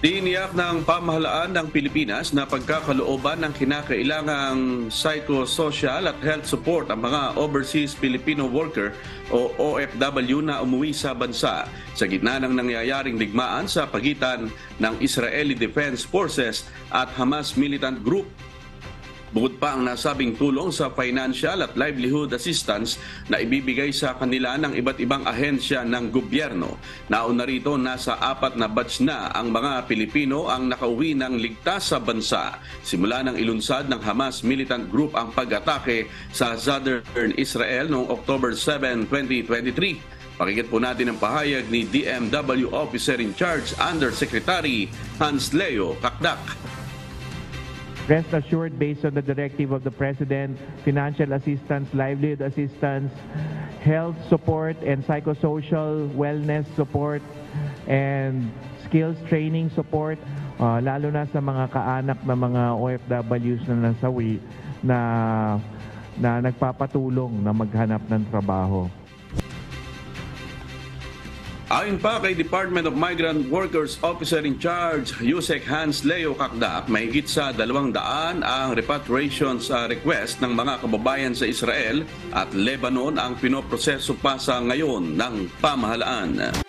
Tiniyak ng pamahalaan ng Pilipinas na pagkakalooban ng kinakailangang psychosocial at health support ang mga overseas Filipino worker o OFW na umuwi sa bansa sa gitna ng nangyayaring digmaan sa pagitan ng Israeli Defense Forces at Hamas militant group. Bukod pa ang nasabing tulong sa financial at livelihood assistance na ibibigay sa kanila ng iba't ibang ahensya ng gobyerno. Nauna rito, nasa 4 na batch na ang mga Pilipino ang nakauwi ng ligtas sa bansa. Simula ng ilunsad ng Hamas militant group ang pag-atake sa Southern Israel noong October 7, 2023. Pakinggan po natin ang pahayag ni DMW Officer in Charge Undersecretary Hans Leo Kakdak. Rest assured, based on the directive of the President, financial assistance, livelihood assistance, health support, and psychosocial wellness support, and skills training support, lalo na sa mga kaanak na mga OFWs na nasawi na nagpapatulong na maghanap ng trabaho. Ayon pa kay Department of Migrant Workers Officer in Charge, Yusek Hans Leo Kakdak, mahigit sa 200 ang repatriations request ng mga kababayan sa Israel at Lebanon ang pinoproseso pa sa ngayon ng pamahalaan.